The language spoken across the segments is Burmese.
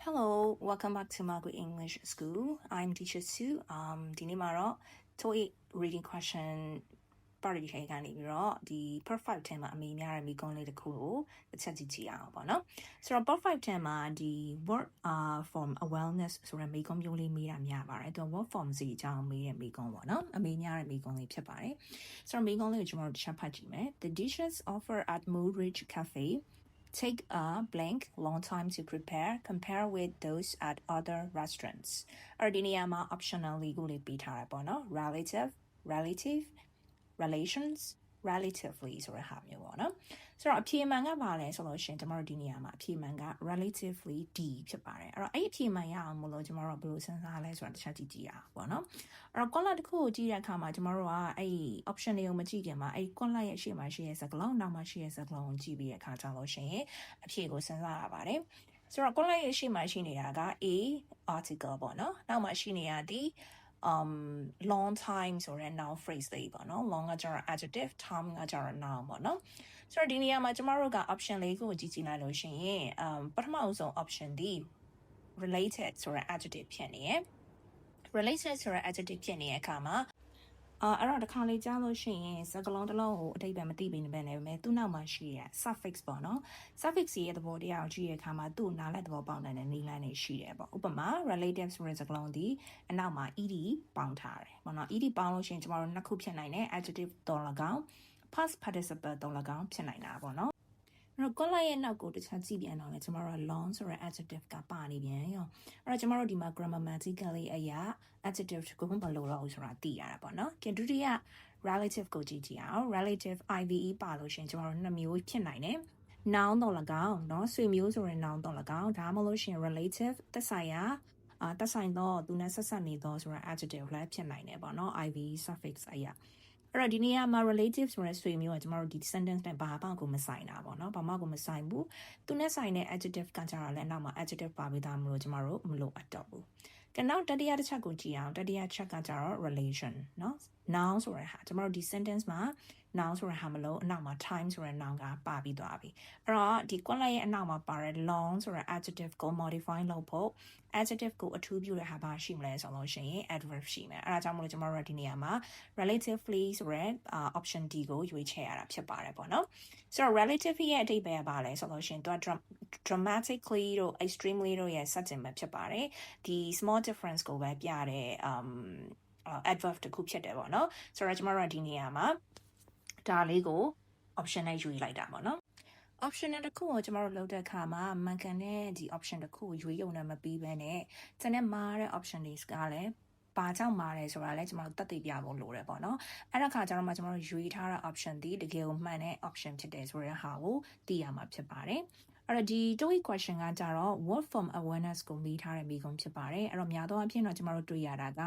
Hello, welcome back to Margaret English School. I'm Teacher Sue. Dini maro TOEIC reading question part of the part 5 tema ami myara mi kon le taku the chat ji aw ba no. So part 5 tema the word from awareness so ra mi kon pyo le mi da mya ba right. The word form si jaw mi de mi kon ba no. Ami myara mi kon le phit ba re. So mi kon le chmo chat phat ji me. The dishes offered at Moodridge Cafe take a blank long time to prepare compare with those at other restaurants. Ordiniyama optional legally bita bono relative relations relatively ဆိုရဟာမျိုးပေါ့နော်ဆိုတော့အဖြေမှန်ကပါလဲဆိုလို့ရှင်ကျမတို့ဒီနေရာမှာအဖြေမှန်က relatively D ဖြစ်ပါတယ်အဲ့တော့အဲ့အဖြေမှန်ရအောင်မလို့ကျမတို့ဘယ်လိုစဉ်းစားလဲဆိုတာတစ်ချက်ကြည့်ကြည့်အောင်ပေါ့နော်အဲ့တော့ column တစ်ခုကိုကြည့်တဲ့အခါမှာကျမတို့ကအဲ့ option တွေကိုမကြည့်ခင်မှာအဲ့ column ရဲ့ရှေ့မှာရှိတဲ့စကားလုံးနောက်မှာရှိတဲ့စကားလုံးကိုကြည့်ပြီးတဲ့အခါကျလို့ရှင်အဖြေကိုစဉ်းစားရပါတယ်ဆိုတော့ column ရဲ့ရှေ့မှာရှိနေတာက A article ပေါ့နော်နောက်မှာရှိနေတာဒီlong time ဆိုတဲ့ noun phrase လေးပေါ့နော် long ကကျတော့ adjective time ကကျတော့ noun ပေါ့နော်ဆိုတော့ဒီနေရာမှာကျမတို့က option လေးကိုကြည့်ကြည့်လိုက်လို့ရှိရင်ပထမအဆုံး option ဒီ related ဆိုတဲ့ adjective ဖြစ်နေရယ် related ဆိုတဲ့ adjective ဖြစ်နေတဲ့အခါမှာအဲ့တော့တစ်ခါလေးကြားလို့ရှိရင်စကားလုံးတစ်လုံးကိုအတိတ်ပဲမသိပေမဲ့လည်းသူ့နောက်မှာရှိတဲ့ suffix ပေါ့နော် suffix ရဲ့သဘောတရားကိုကြည့်ရတဲ့အခါမှာသူ့နားလည်သဘောပေါက်နိုင်တဲ့နည်းလမ်းတွေရှိတယ်ပေါ့ဥပမာ relative ဆိုတဲ့စကားလုံးဒီအနောက်မှာ ed ပေါင်းထားတယ်ပေါ့နော် ed ပေါင်းလို့ရှိရင်ကျမတို့နှစ်ခုဖြစ်နိုင်တယ် adjective တော်၎င်း past participle တော်၎င်းဖြစ်နိုင်တာပေါ့နော်အဲ့တော့ column ရဲ့နောက်ကိုတစ်ချက်ကြည့်ပြန်တော့လေကျမတို့က long ဆိုတဲ့ adjective ကပါနေပြန်ရောအဲ့တော့ကျမတို့ဒီမှာ grammatically အရာ adjective ကိုဘယ်လိုလုပ်ဆိုတာသိရတာပေါ့နော်ကြည့်ဒုတိယ relative ကိုကြည့်ကြည့်အောင် relative ive ပါလို့ရှင်ကျမတို့နှစ်မျိုးဖြစ်နိုင်တယ် noun တော့၎င်းเนาะဆွေမျိုးဆိုတဲ့ noun တော့၎င်းဒါမှမဟုတ်ရှင် relative သက်ဆိုင်ရာသက်ဆိုင်တော့သူနဲ့ဆက်ဆက်နေတော့ဆိုတဲ့ adjective လည်းဖြစ်နိုင်တယ်ပေါ့နော် ive suffix အရာအဲ့တော့ဒီနေရာမှာ relative ဆိုတဲ့ဆွေမျိုးကကျမတို့ဒီ sentence နဲ့ဘာမှကိုမဆိုင်တာပေါ့နော်ဘာမှကိုမဆိုင်ဘူးသူနဲ့ဆိုင်တဲ့ adjective ကကြတော့လည်းနောက်မှာ adjective ပါပြီးသားမလို့ကျမတို့မလို့အပ်တော့ဘူးကနောက်တတိယတစ်ချက်ကိုကြည့်အောင်တတိယချက်ကကြတော့ relation เนาะ noun ဆိုတဲ့ဟာကျမတို့ဒီ sentence မှာ noun ဆိုတဲ့ဟာမလို့အနောက်မှာ time ဆိုတဲ့ noun ကပါပြီးသွားပြီအဲ့တော့ဒီ column ရဲ့အနောက်မှာပါတဲ့ long ဆိုတဲ့ adjective ကို modify လုပ်ဖို့ adjective ကိုအထူးပြုတဲ့ဟာပါရှိမလဲဆိုလို့ရှိရင် adverb ရှိမယ်အဲ့ဒါကြောင့်မလို့ကျမတို့ဒီနေရာမှာ relatively ဆိုတဲ့ option D ကိုရွေးချယ်ရတာဖြစ်ပါတယ်ပေါ့နော်ဆိုတော့ relatively ရဲ့အဓိပ္ပာယ်ကဘာလဲဆိုလို့ရှိရင်သူက dramatically တို့ extremely တို့ရဲ့ ဆက်ကျင်ပဲဖြစ်ပါတယ်ဒီ small difference ကိုပဲပြတဲ့adverb တစ်ခုဖြစ်တယ်ပေါ့နော်ဆိုတော့ကျမတို့ဒီနေရာမှာဒါလေးကို option နဲ့ယူလိုက်တာပေါ့နော် option တစ်ခုကိုကျမတို့လုပ်တဲ့အခါမှာမှန်ကန်တဲ့ဒီ option တစ်ခုကိုရွေးရုံနဲ့မပြီးဘဲနဲ့ကျန်တဲ့မှားတဲ့ option တွေကလည်းဘာကြောင့်မှားတယ်ဆိုတာလည်းကျမတို့တက်သိပြဖို့လိုတယ်ပေါ့နော်အဲ့ဒါခါကျတော့မှကျမတို့ရွေးထားတဲ့ option ဒီတကယ်ကိုမှန်တဲ့ option ဖြစ်တယ်ဆိုတဲ့ဟာကိုသိရမှာဖြစ်ပါတယ်အဲ့တော့ဒီ TOEIC question ကကြတော့ word form awareness ကိုမေးထားတဲ့မေးခွန်းဖြစ်ပါတယ်အဲ့တော့များသောအားဖြင့်တော့ကျမတို့တွေ့ရတာက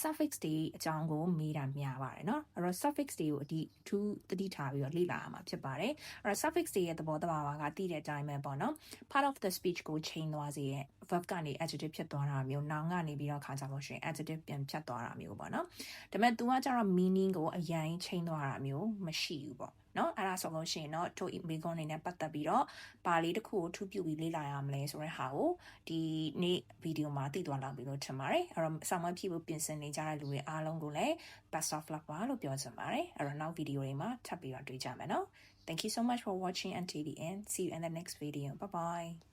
suffix တွေအကြောင်းကိုမေးတာများပါတယ်เนาะအဲ့တော့ suffix တွေကိုအထူးသတိထားပြီးတော့လေ့လာရမှာဖြစ်ပါတယ်အဲ့တော့ suffix တွေရဲ့သဘောတဘာဝကသိတဲ့အတိုင်းပဲပေါ့နော် part of the speech ကို change သွားစေရဲ့ verb ကနေ adjective ဖြစ်သွားတာမျိုး noun ကနေပြီးတော့ခါကြလို့ရှိရင် adjective ပြန်ဖြတ်သွားတာမျိုးပေါ့နော်ဒါပေမဲ့ तू ကကြတော့ meaning ကိုအရင် change သွားတာမျိုးမရှိဘူးပေါ့နော်အဲ့ဒါဆိုလို့ရှိရင်တော့ TOEIC မေးခွန်းအနေနဲ့ပတ်သက်ပြီးတော့ပါလေးတစ်ခုကိုထူးပြုပြီးလေ့လာရမလဲဆိုတဲ့ဟာကိုဒီနေ့ဗီဒီယိုမှာသိသွားလောက်ပြီလို့ထင်ပါတယ်အဲ့တော့ဆောင်းမဖြည့်ဖို့ပြင်ဆင်နေကြတဲ့လူတွေအားလုံးကိုလည်း best of luck ပါလို့ပြောချင်ပါတယ်အဲ့တော့နောက်ဗီဒီယိုတွေမှာထပ်ပြီးတော့တွေ့ကြမယ်နော် Thank you so much for watching until the end. See you in the next video. Bye bye.